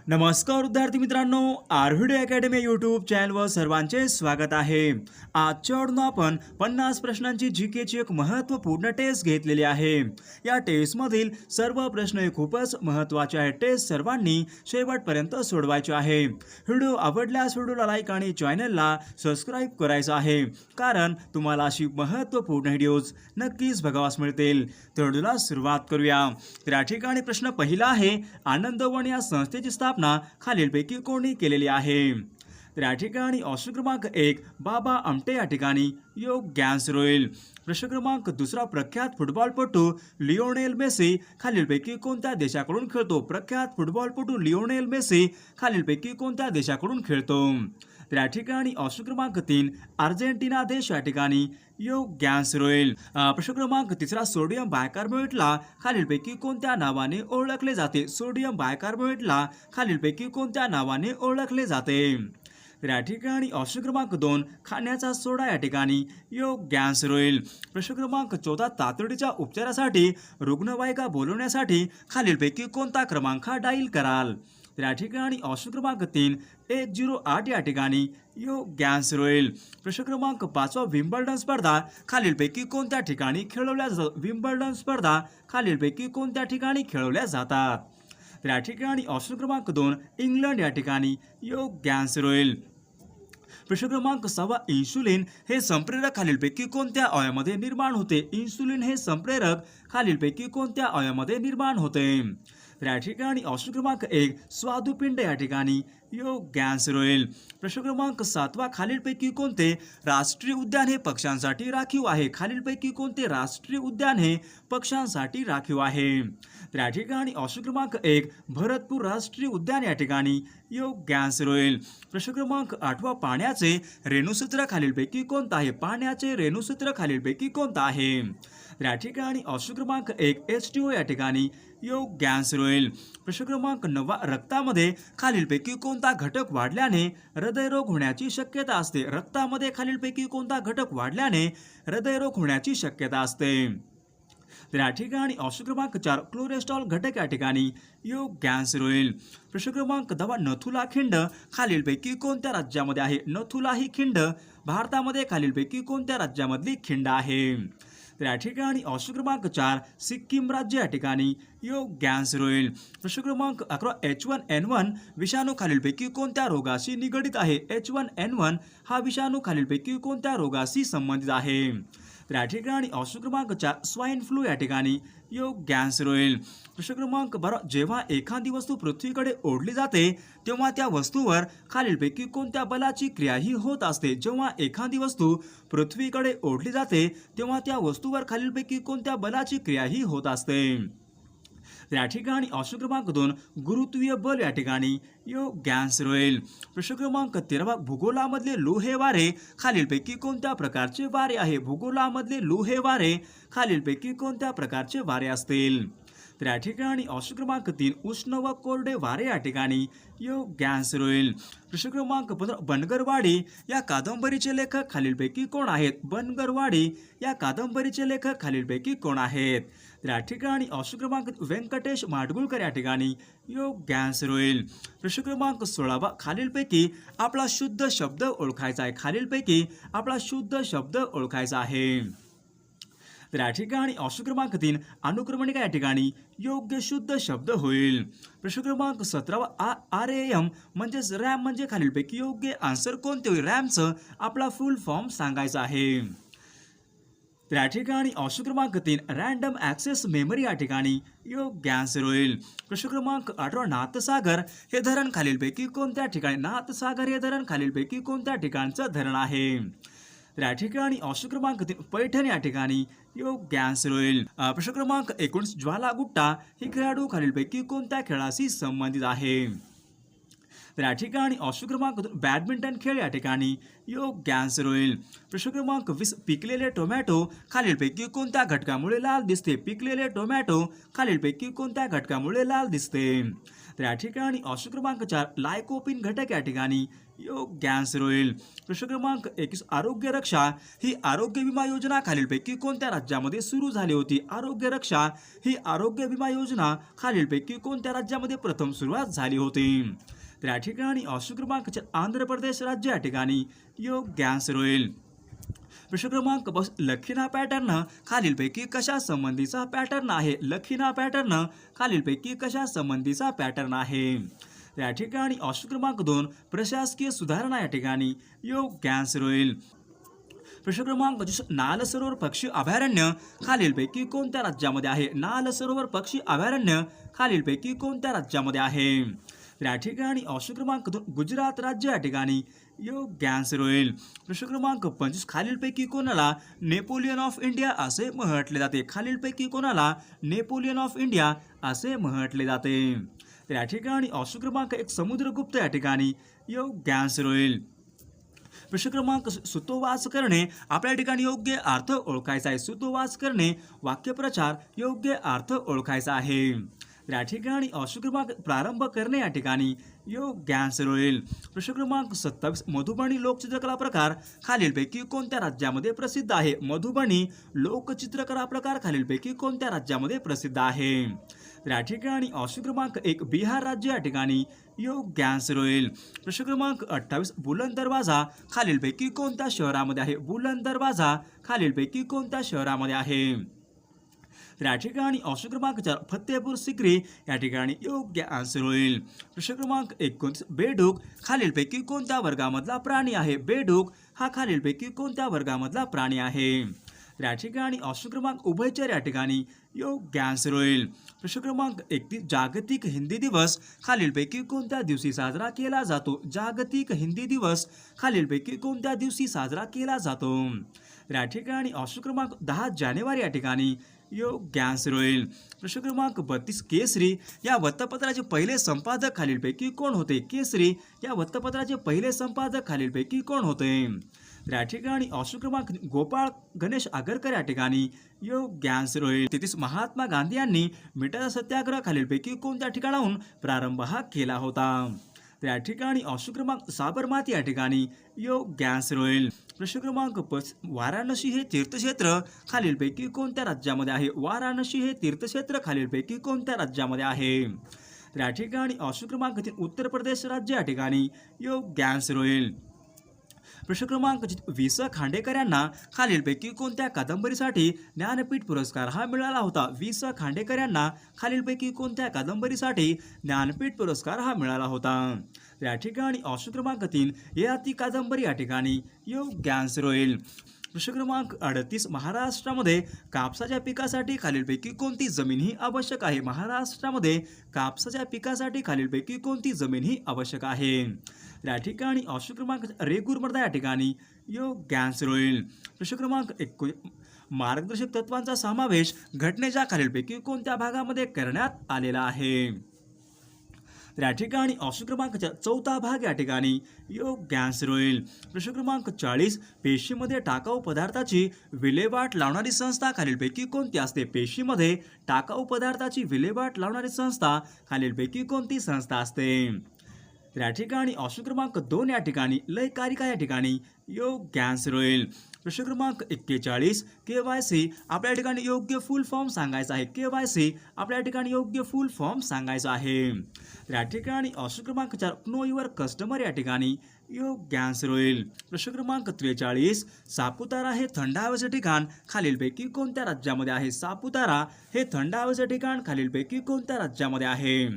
नमस्कार विद्यार्थी मित्रांनो, आर्व्हिडे अकॅडमी यूट्यूब चॅनलवर सर्वांचे स्वागत आहे। आजच्या व्हिडिओत आपण 50 प्रश्नांची जीकेची एक महत्त्वपूर्ण टेस्ट घेतलेली आहे। या टेस्टमधील सर्व प्रश्न हे खूपच महत्त्वाचे आहेत। टेस्ट सर्वांनी शेवटपर्यंत सोडवायचे आहे। व्हिडिओ आवडल्यास व्हिडिओला लाईक आणि चॅनलला सबस्क्राइब करायचं आहे, कारण तुम्हाला अशी महत्त्वपूर्ण व्हिडिओज नक्कीच बघावास मिळतील। तर व्हिडिओला सुरुवात करूया। तर या ठिकाणी प्रश्न पहिला आहे, आनंदवन या संस्थेची स्थापना खालीलपैकी कोणी केलेली आहे? तर या ठिकाणी ऑप्शन क्रमांक 1 बाबा आमटे या ठिकाणी योग्य आन्सर होईल। प्रश्न क्रमांक दुसरा, प्रख्यात फुटबॉलपटू लिओनेल मेसी खालीलपैकी कोणत्या देशाकडून खेळतो? प्रख्यात फुटबॉलपटू लिओनेल मेसी खालीलपैकी कोणत्या देशाकडून खेळतो? तर या ठिकाणी ऑप्शन क्रमांक 3 अर्जेंटिना देश या ठिकाणी योग्य आन्सर होईल। प्रश्न क्रमांक तिसरा, सोडियम बायकार्बोनेटला खालीलपैकी कोणत्या नावाने ओळखले जाते? सोडियम बायकार्बोनेटला खालीलपैकी कोणत्या नावाने ओळखले जाते? तर या ठिकाणी ऑप्शन क्रमांक 2 खाण्याचा सोडा या ठिकाणी योग्य आन्सर होईल। प्रश्न क्रमांक 14, तातडीच्या उपचारासाठी रुग्णवाहिका बोलवण्यासाठी खालीलपैकी कोणता क्रमांक डायल कराल? तर या ठिकाणी ऑप्शन क्रमांक 3 108 या ठिकाणी योग्य आन्सर होईल। प्रश्न क्रमांक 5, विम्बल्डन स्पर्धा खालीलपैकी कोणत्या ठिकाणी खेळवल्या जातात? विम्बल्डन स्पर्धा खालीलपैकी कोणत्या ठिकाणी खेळवल्या जातात? तर या ठिकाणी ऑप्शन क्रमांक 2 इंग्लंड या ठिकाणी योग्य आन्सर होईल। प्रश्न क्रमांक 6, इन्सुलिन हे संप्रेरक खालीलपैकी कोणत्या अवयवामध्ये निर्माण होते? इन्सुलिन हे संप्रेरक खालीलपैकी कोणत्या अवयवामध्ये निर्माण होते? तर या ठिकाणी ऑप्शन क्रमांक 1 स्वादुपिंड या ठिकाणी योग्य आन्सर होईल। प्रश्न क्रमांक 7, खालीलपैकी कोणते राष्ट्रीय उद्यान हे पक्ष्यांसाठी राखीव आहे? खालीलपैकी कोणते राष्ट्रीय उद्यान हे पक्ष्यांसाठी राखीव आहे? तर या ठिकाणी ऑप्शन क्रमांक 1 भरतपूर राष्ट्रीय उद्यान या ठिकाणी योग्य आन्सर होईल। प्रश्न क्रमांक 8, पाण्याचे रेणुसूत्र खालीलपैकी कोणतं आहे? पाण्याचे रेणुसूत्र खालीलपैकी कोणतं आहे? तर या ठिकाणी ऑप्शन क्रमांक 1 H2O या ठिकाणी योग्य आन्सर होईल। प्रश्न क्रमांक 9, रक्तामध्ये खालीलपैकी कोणता घटक वाढल्याने हृदयरोग होण्याची शक्यता असते? रक्तामध्ये खालीलपैकी कोणता घटक वाढल्याने हृदयरोग होण्याची शक्यता असते? तर या ठिकाणी ऑप्शन क्रमांक 4 कोलेस्ट्रॉल घटक या ठिकाणी योग्य आन्सर होईल। प्रश्न क्रमांक 10, नथुला खिंड खालीलपैकी कोणत्या राज्यामध्ये आहे? नथुला ही खिंड भारतामध्ये खालीलपैकी कोणत्या राज्यामधली खिंड आहे? तर या ठिकाणी ऑप्शन क्रमांक 4 सिक्कीम राज्य या ठिकाणी योग्य आन्सर होईल। प्रश्न क्रमांक 11, H1N1 विषाणू खालीलपैकी कोणत्या रोगाशी निगडित आहे? H1N1 हा विषाणू खालीलपैकी कोणत्या रोगाशी संबंधित आहे? तर या ठिकाणी ऑप्शन क्रमांक 4 स्वाईन फ्लू या ठिकाणी योग्य आन्सर होईल। प्रश्न क्रमांक 12, जेव्हा एखादी वस्तू पृथ्वीकडे ओढली जाते तेव्हा त्या वस्तूवर खालीलपैकी कोणत्या बलाची क्रिया ही होत असते? जेव्हा एखादी वस्तू पृथ्वीकडे ओढली जाते तेव्हा त्या वस्तूवर खालीलपैकी कोणत्या बलाची क्रिया ही होत असते? तर या ठिकाणी ऑप्शन क्रमांक 2 गुरुत्वीय बल या ठिकाणी योग्य आन्सर होईल। प्रश्न क्रमांक 13, भूगोलामधले लोहे वारे खालीलपैकी कोणत्या प्रकारचे वारे आहे? भूगोलामधले लोहे वारे खालीलपैकी कोणत्या प्रकारचे वारे असतील? तर या ठिकाणी ऑप्शन क्रमांक 3 उष्ण व कोरडे वारे या ठिकाणी योग्य आन्सर होईल। प्रश्न क्रमांक 15, बनगरवाडी या कादंबरीचे लेखक खालीलपैकी कोण आहेत? बनगरवाडी या कादंबरीचे लेखक खालीलपैकी कोण आहेत? तर या ठिकाणी ऑप्शन क्रमांक व्यंकटेश माडगुळकर या ठिकाणी योग्य आन्सर होईल। प्रश्न क्रमांक 16, खालीलपैकी आपला शुद्ध शब्द ओळखायचा आहे। खालीलपैकी आपला शुद्ध शब्द ओळखायचा आहे। तर या ठिकाणी ऑप्शन क्रमांक 3 अनुक्रमणिका या ठिकाणी योग्य शुद्ध शब्द होईल। प्रश्न क्रमांक 17, RAM म्हणजेच रॅम म्हणजे खालीलपैकी योग्य आन्सर कोणते होईल? रॅमचं आपला फुल फॉर्म सांगायचा आहे। तर या ठिकाणी ऑप्शन क्रमांक 3 रँडम ॲक्सेस मेमरी या ठिकाणी योग्य आन्सर होईल। प्रश्न क्रमांक 18, नाथसागर हे धरण खालीलपैकी कोणत्या ठिकाणी? नाथसागर हे धरण खालीलपैकी कोणत्या ठिकाणचं धरण आहे? तर या ठिकाणी ऑप्शन क्रमांक 3 पैठण या ठिकाणी योग्य आन्सर होईल। प्रश्न क्रमांक 19, ज्वाला गुट्टा ही खेळाडू खालीलपैकी कोणत्या खेळाशी संबंधित आहे? तर या ठिकाणी ऑप्शन क्रमांक 2 बॅडमिंटन खेळ या ठिकाणी योग्य आन्सर होईल. प्रश्न क्रमांक 20 पिकलेले टोमॅटो खालीलपैकी कोणत्या घटकामुळे लाल दिसते? पिकलेले टोमॅटो खालीलपैकी कोणत्या घटकामुळे लाल दिसते? तर या ठिकाणी ऑप्शन क्रमांक 4 लायकोपिन घटक या ठिकाणी योग्य आन्सर होईल. प्रश्न क्रमांक 21 आरोग्य रक्षा ही आरोग्य विमा योजना खालीलपैकी कोणत्या राज्यामध्ये सुरू झाली होती? आरोग्य रक्षा ही आरोग्य विमा योजना खालीलपैकी कोणत्या राज्यामध्ये प्रथम सुरुवात झाली होती? तर या ठिकाणी ऑप्शन क्रमांक 4 आंध्र प्रदेश राज्य या ठिकाणी योग्य आन्सर होईल. प्रश्न क्रमांक 5 लखीना पॅटर्न खालीलपैकी कशा संबंधीचा पॅटर्न आहे? लखीना पॅटर्न खालीलपैकी कशा संबंधीचा पॅटर्न आहे? या ठिकाणी ऑप्शन क्रमांक 2 प्रशासकीय सुधारणा या ठिकाणी योग्य आन्सर होईल. प्रश्न क्रमांक 25 नाल सरोवर पक्षी अभयारण्य खालीलपैकी कोणत्या राज्यामध्ये आहे? नाल सरोवर पक्षी अभयारण्य खालीलपैकी कोणत्या राज्यामध्ये आहे? तर या ठिकाणी ऑप्शन क्रमांक 2 गुजरात राज्य या ठिकाणी योग्य आन्सर होईल. प्रश्न क्रमांक 25 खालीलपैकी कोणाला नेपोलियन ऑफ इंडिया असे म्हटले जाते? खालीलपैकी कोणाला नेपोलियन ऑफ इंडिया असे म्हटले जाते? तर या ठिकाणी ऑप्शन क्रमांक 1 समुद्रगुप्त या ठिकाणी योग्य आन्सर होईल. प्रश्न क्रमांक सुतोवाच करणे आपल्या ठिकाणी योग्य अर्थ ओळखायचा आहे. सुतोवाच करणे वाक्यप्रचार योग्य अर्थ ओळखायचा आहे. तर या ठिकाणी ऑप्शन क्रमांक प्रारंभ करणे या ठिकाणी योग्य आन्सर होईल. प्रश्न क्रमांक 27 मधुबनी लोकचित्रकला प्रकार खालीलपैकी कोणत्या राज्यामध्ये प्रसिद्ध आहे? मधुबनी लोकचित्रकला प्रकार खालीलपैकी कोणत्या राज्यामध्ये प्रसिद्ध आहे? तर या ठिकाणी ऑप्शन क्रमांक 1 बिहार राज्य या ठिकाणी योग्य आन्सर होईल. प्रश्न क्रमांक 28 बुलंद दरवाजा खालीलपैकी कोणत्या शहरामध्ये आहे? बुलंद दरवाजा खालीलपैकी कोणत्या शहरामध्ये आहे? तर या ठिकाणी ऑप्शन क्रमांक 4 फतेपूर सिक्री या ठिकाणी योग्य आन्सर होईल. प्रश्न क्रमांक 29 बेडूक खालीलपैकी कोणत्या वर्गामधला प्राणी आहे? बेडूक हा खालीलपैकी कोणत्या वर्गामधला प्राणी आहे? तर या ठिकाणी ऑप्शन क्रमांक उभयचर या ठिकाणी योग्य आन्सर होईल. प्रश्न क्रमांक 31 जागतिक हिंदी दिवस खालीलपैकी कोणत्या दिवशी साजरा केला जातो? जागतिक हिंदी दिवस खालीलपैकी कोणत्या दिवशी साजरा केला जातो? तर या ठिकाणी ऑप्शन क्रमांक 10 जानेवारी या ठिकाणी योग्य आन्सर होईल. प्रश्न क्रमांक 32 केसरी या वृत्तपत्राचे पहिले संपादक खालीलपैकी कोण होते? केसरी या वृत्तपत्राचे पहिले संपादक खालीलपैकी कोण होते? तर या ठिकाणी ऑप्शन क्रमांक गोपाळ गणेश आगरकर या ठिकाणी योग्य आन्सर होईल. 33 महात्मा गांधी यांनी मिठाचा सत्याग्रह खालीलपैकी कोणत्या ठिकाणाहून प्रारंभ हा केला होता? तर या ठिकाणी ऑप्शन क्रमांक साबरमती या ठिकाणी योग्य आन्सर होईल. प्रश्न क्रमांक 5 वाराणसी हे तीर्थक्षेत्र खालीलपैकी कोणत्या राज्यामध्ये आहे? वाराणसी हे तीर्थक्षेत्र खालीलपैकी कोणत्या राज्यामध्ये आहे? तर या ठिकाणी ऑप्शन क्रमांक 3 उत्तर प्रदेश राज्य या ठिकाणी योग्य आन्सर होईल. प्रश्न क्रमांक 20 खांडेकर यांना खालीलपैकी कोणत्या कादंबरीसाठी ज्ञानपीठ पुरस्कार हा मिळाला होता? 20 खांडेकर यांना खालीलपैकी कोणत्या कादंबरीसाठी ज्ञानपीठ पुरस्कार हा मिळाला होता? या ठिकाणी ऑप्शन क्रमांक 3 ययाती कादंबरी या ठिकाणी योग्य आन्सर होईल. प्रश्न क्रमांक 38 महाराष्ट्रामध्ये कापसाच्या पिकासाठी खालीलपैकी कोणती जमीन ही आवश्यक आहे? महाराष्ट्रामध्ये कापसाच्या पिकासाठी खालीलपैकी कोणती जमीन ही आवश्यक आहे? या ठिकाणी ऑप्शन क्रमांक रेगूर मृदा या ठिकाणी योग्य आन्सर होईल. प्रश्न क्रमांक 1 मार्गदर्शक तत्वांचा समावेश घटनेच्या खालीलपैकी कोणत्या भागामध्ये करण्यात आलेला आहे? तर या ठिकाणी ऑप्शन क्रमांक 4 भाग या ठिकाणी योग्य आन्सर होईल. प्रश्न क्रमांक 40 पेशीमध्ये टाकाऊ पदार्थाची विल्हेवाट लावणारी संस्था खालीलपैकी कोणती असते? पेशीमध्ये टाकाऊ पदार्थाची विल्हेवाट लावणारी संस्था खालीलपैकी कोणती संस्था असते? तर या ठिकाणी ऑप्शन क्रमांक 2 या ठिकाणी लयकारिका या ठिकाणी योग्य आन्सर होईल. प्रश्न क्रमांक 41 KYC आपल्या ठिकाणी योग्य फुल फॉर्म सांगायचा आहे. KYC आपल्या ठिकाणी योग्य फुल फॉर्म सांगायचा आहे. तर या ठिकाणी ऑप्शन क्रमांक 4 नो युअर कस्टमर या ठिकाणी योग्य आन्सर होईल. प्रश्न क्रमांक 43 सापुतारा हे थंड हवेचे ठिकाण खालीलपैकी कोणत्या राज्यामध्ये आहे? सापुतारा हे थंड हवेचे ठिकाण खालीलपैकी कोणत्या राज्यामध्ये आहे?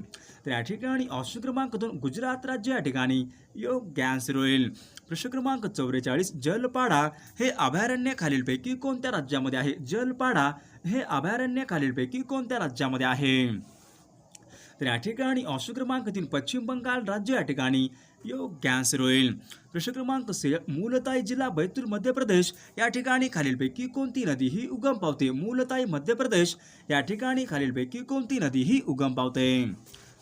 तर या ठिकाणी ऑप्शन क्रमांक 2 गुजरात राज्य या ठिकाणी योग्य आन्सर होईल. प्रश्न क्रमांक 44 जलपाडा हे अभयारण्य खालीलपैकी कोणत्या राज्यामध्ये आहे? जलपाडा हे अभयारण्य खालीलपैकी कोणत्या राज्यामध्ये आहे? तर या ठिकाणी ऑप्शन क्रमांक 3 पश्चिम बंगाल राज्य या ठिकाणी योग्य आन्सर होईल. प्रश्न क्रमांक 6 मूलताई जिल्हा बैतूल मध्य प्रदेश या ठिकाणी खालीलपैकी कोणती नदी ही उगम पावते? मूलताई मध्य प्रदेश या ठिकाणी खालीलपैकी कोणती नदी ही उगम पावते?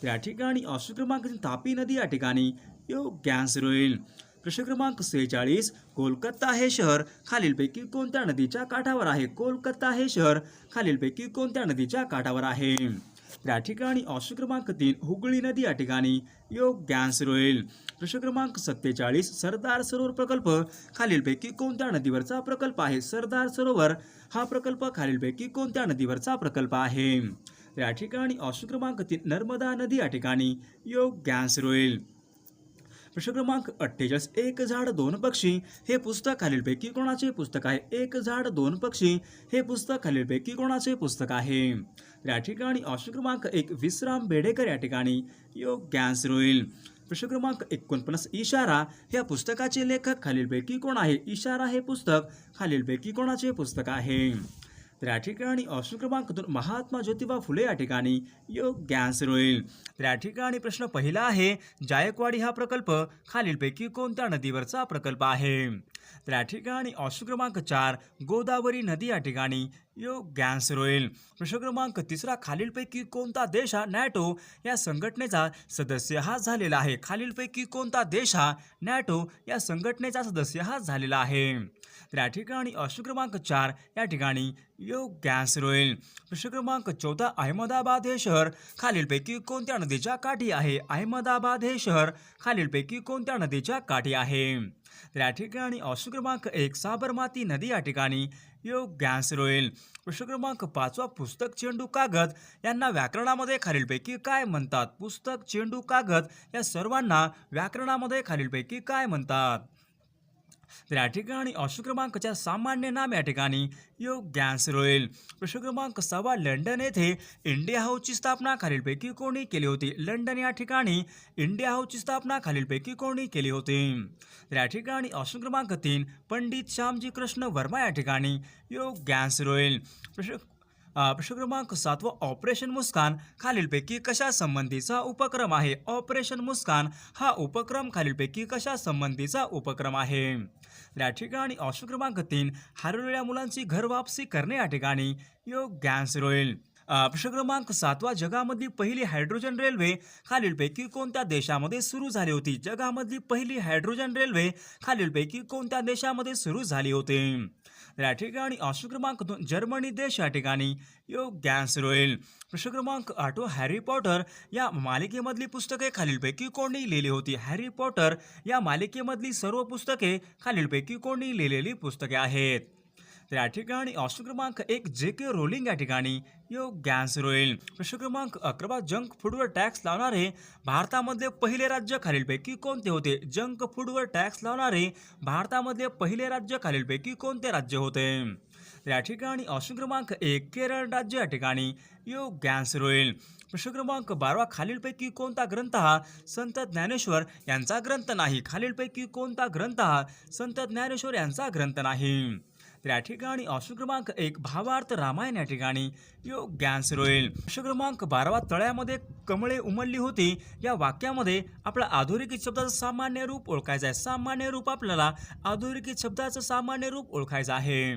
तर या ठिकाणी ऑप्शन क्रमांक 3 तापी नदी या ठिकाणी योग्य आन्सर होईल. प्रश्न क्रमांक 46 कोलकाता हे शहर खालीलपैकी कोणत्या नदीच्या काठावर आहे? कोलकाता हे शहर खालीलपैकी कोणत्या नदीच्या काठावर आहे? तर या ठिकाणी ऑप्शन क्रमांक 3 हुगळी नदी या ठिकाणी योग्य आन्सर होईल. प्रश्न क्रमांक 47 सरदार सरोवर प्रकल्प खालीलपैकी कोणत्या नदीवरचा प्रकल्प आहे? सरदार सरोवर हा प्रकल्प खालीलपैकी कोणत्या नदीवरचा प्रकल्प आहे? तर या ठिकाणी ऑप्शन क्रमांक 3 नर्मदा नदी या ठिकाणी योग्य आन्सर होईल. प्रश्न क्रमांक 48 एक झाड दोन पक्षी हे पुस्तक खालीलपैकी कोणाचे पुस्तक आहे? एक झाड दोन पक्षी हे पुस्तक खालीलपैकी कोणाचे पुस्तक आहे? तर या ठिकाणी ऑप्शन क्रमांक 1 विश्राम बेडेकर या ठिकाणी योग्य आन्सर होईल. प्रश्न क्रमांक 49 इशारा या पुस्तकाचे लेखक खालीलपैकी कोण आहे? इशारा हे पुस्तक खालीलपैकी कोणाचे पुस्तक आहे? तर या ठिकाणी ऑप्शन क्रमांक 2 महात्मा ज्योतिबा फुले या ठिकाणी योग्य आन्सर होईल. तर या ठिकाणी प्रश्न पहिला आहे जायकवाडी हा प्रकल्प खालीलपैकी कोणत्या नदीवरचा प्रकल्प आहे? तर या ठिकाणी ऑप्शन क्रमांक 4 गोदावरी नदी या ठिकाणी योग्य आन्सर होईल. प्रश्न क्रमांक 3 खालीलपैकी कोणता देश हा नॅटो या संघटनेचा सदस्य हा झालेला आहे? खालीलपैकी कोणता देश हा नॅटो या संघटनेचा सदस्य हा झालेला आहे? तर या ठिकाणी ऑप्शन क्रमांक 4 या ठिकाणी योग्य आन्सर होईल. प्रश्न क्रमांक 14 अहमदाबाद हे शहर खालीलपैकी कोणत्या नदीच्या काठी आहे? अहमदाबाद हे शहर खालीलपैकी कोणत्या नदीच्या काठी आहे? तर या ठिकाणी ऑप्शन क्रमांक 1 साबरमती नदी या ठिकाणी योग्य आन्सर होईल. प्रश्न क्रमांक 5 पुस्तक चेंडू कागद यांना व्याकरणामध्ये खालीलपैकी काय म्हणतात? पुस्तक चेंडू कागद या सर्वांना व्याकरणामध्ये खालीलपैकी काय म्हणतात? तर या ठिकाणी ऑप्शन क्रमांक 4 सामान्य नाम या ठिकाणी योग्य आन्सर होईल. प्रश्न क्रमांक 6 लंडन येथे इंडिया हाऊसची स्थापना खालीलपैकी कोणी केली होती? लंडन या ठिकाणी इंडिया हाऊसची स्थापना खालीलपैकी कोणी केली होती? तर या ठिकाणी ऑप्शन क्रमांक 3 पंडित श्यामजी कृष्ण वर्मा या ठिकाणी योग्य आन्सर होईल. प्रश्न क्रमांक 7 ऑपरेशन मुस्कान खालीलपैकी कशा संबंधीचा उपक्रम आहे? ऑपरेशन मुस्कान हा उपक्रम खालीलपैकी कशा संबंधीचा उपक्रम आहे? तर या ठिकाणी ऑप्शन क्रमांक 3 हरवलेल्या मुलांची घर वापसी करणे या ठिकाणी योग्य आन्सर होईल. प्रश्न क्रमांक 7 जगामधली पहिली हायड्रोजन रेल्वे खालीलपैकी कोणत्या देशामध्ये सुरू झाली होती? जगामधली पहिली हायड्रोजन रेल्वे खालीलपैकी कोणत्या देशामध्ये सुरू झाली होती? तर या ठिकाणी ऑप्शन क्रमांक 2 जर्मनी देश या ठिकाणी योग्य आन्सर होईल. प्रश्न क्रमांक 8 हॅरी पॉटर या मालिकेमधली पुस्तके खालीलपैकी कोणी लिहिली होती? हॅरी पॉटर या मालिकेमधली सर्व पुस्तके खालीलपैकी कोणी लिहिलेली पुस्तके आहेत? तर या ठिकाणी ऑप्शन क्रमांक 1 जे.के. रोलिंग या ठिकाणी योग्य आन्सर होईल. प्रश्न क्रमांक 11 जंक फूडवर टॅक्स लावणारे भारतामधले पहिले राज्य खालीलपैकी कोणते होते? जंक फूडवर टॅक्स लावणारे भारतामधले पहिले राज्य खालीलपैकी कोणते राज्य होते? तर या ठिकाणी ऑप्शन क्रमांक 1 केरळ राज्य या ठिकाणी योग्य आन्सर होईल. प्रश्न क्रमांक 12 खालीलपैकी कोणता ग्रंथ हा संत ज्ञानेश्वर यांचा ग्रंथ नाही? खालीलपैकी कोणता ग्रंथ हा संत ज्ञानेश्वर यांचा ग्रंथ नाही? तर या ठिकाणी ऑप्शन क्रमांक 1 भावार्थ रामायण या ठिकाणी योग्य आन्सर होईल. प्रश्न क्रमांक 12 तळ्यामध्ये कमळे उमलली होती या वाक्यामध्ये आपला अधोरेखित शब्दाचं सामान्य रूप ओळखायचं आहे. सामान्य रूप आपल्याला अधोरेखित शब्दाचं सामान्य रूप ओळखायचं आहे.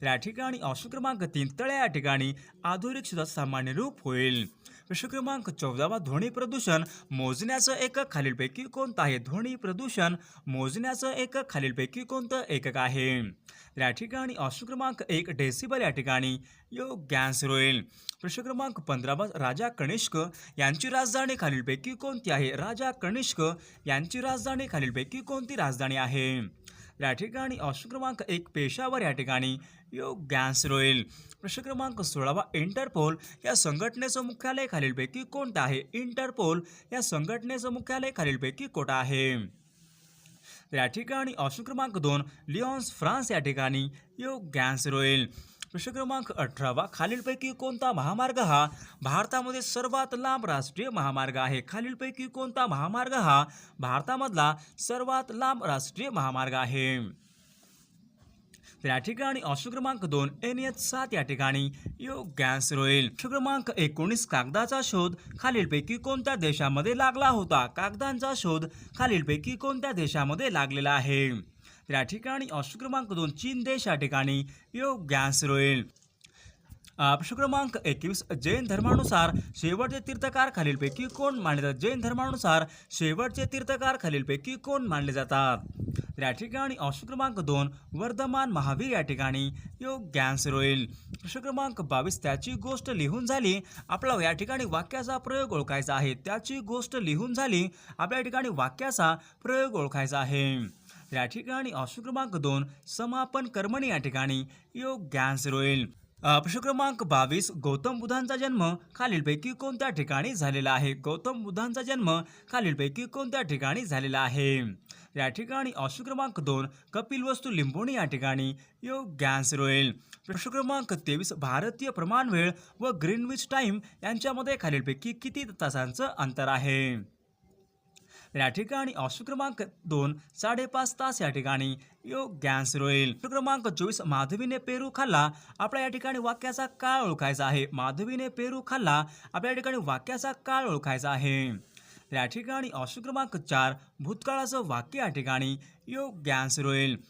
तर या ठिकाणी ऑप्शन क्रमांक 3 तळ्या या ठिकाणी अधोरेखित शब्दाचं सामान्य रूप होईल. प्रश्न क्रमांक 14 ध्वनी प्रदूषण मोजण्याचं एकक खालीलपैकी कोणतं आहे? ध्वनी प्रदूषण मोजण्याचं एकक खालीलपैकी कोणतं एकक आहे? तर या ठिकाणी ऑप्शन क्रमांक 1 डेसिबल या ठिकाणी योग्य आन्सर होईल. प्रश्न क्रमांक 15 राजा कनिष्क यांची राजधानी खालीलपैकी कोणती आहे? राजा कनिष्क यांची राजधानी खालीलपैकी कोणती राजधानी आहे? या ठिकाणी ऑप्शन क्रमांक 1 पेशावर या ठिकाणी योग्य आन्सर होईल. प्रश्न क्रमांक 16 इंटरपोल या संघटनेचं मुख्यालय खालीलपैकी कोणतं आहे? इंटरपोल या संघटनेचं मुख्यालय खालीलपैकी कोठं आहे? तर या ठिकाणी ऑप्शन क्रमांक 2 लिओन्स फ्रान्स या ठिकाणी योग्य आन्सर होईल. प्रश्न क्रमांक 18 खालीलपैकी कोणता महामार्ग हा भारतामध्ये सर्वात लांब राष्ट्रीय महामार्ग आहे? खालीलपैकी कोणता महामार्ग हा भारतामधला सर्वात लांब राष्ट्रीय महामार्ग आहे? तर या ठिकाणी ऑप्शन क्रमांक 2 NH7 या ठिकाणी योग्य आन्सर होईल. प्रश्न क्रमांक 19 कागदाचा शोध खालीलपैकी कोणत्या देशामध्ये लागला होता? कागदांचा शोध खालीलपैकी कोणत्या देशामध्ये लागलेला आहे? तर या ठिकाणी ऑप्शन क्रमांक 2 चीन देश या ठिकाणी योग्य आन्सर होईल. प्रश्न क्रमांक 21. जैन धर्मानुसार शेवटचे तीर्थकार खालीलपैकी कोण मानले जातात? जैन धर्मानुसार शेवटचे तीर्थकार खालीलपैकी कोण मानले जातात? तर या ठिकाणी ऑप्शन क्रमांक 2 वर्धमान महावीर या ठिकाणी योग्य आन्सर होईल. प्रश्न क्रमांक 22. त्याची गोष्ट लिहून झाली. आपला या ठिकाणी वाक्याचा प्रयोग ओळखायचा आहे. त्याची गोष्ट लिहून झाली. आपल्या या ठिकाणी वाक्याचा प्रयोग ओळखायचा आहे. या ठिकाणी ऑप्शन क्रमांक 2 समापन कर्मणी या ठिकाणी योग्य आन्सर होईल. प्रश्न क्रमांक 22. गौतम बुद्धांचा जन्म खालीलपैकी कोणत्या ठिकाणी झालेला आहे? गौतम बुद्धांचा जन्म खालीलपैकी कोणत्या ठिकाणी झालेला आहे? या ठिकाणी ऑप्शन क्रमांक 2 कपिलवस्तू लिंबोणी या ठिकाणी योग्य आन्सर होईल. प्रश्न क्रमांक 23. भारतीय प्रमाणवेळ व ग्रीनविच टाइम यांच्यामध्ये खालीलपैकी किती तासांचं अंतर आहे? या ठिकाणी ऑप्शन क्रमांक 2 5.5 तास या ठिकाणी योग्य आन्सर होईल. प्रश्न क्रमांक 24. माधवीने पेरू खाल्ला. आपल्या या ठिकाणी वाक्याचा काळ ओळखायचा आहे. माधवीने पेरू खाल्ला. आपल्या या ठिकाणी वाक्याचा काळ ओळखायचा आहे. या ठिकाणी ऑप्शन क्रमांक 4 भूतकाळाचं वाक्य या ठिकाणी योग्य आन्सर होईल.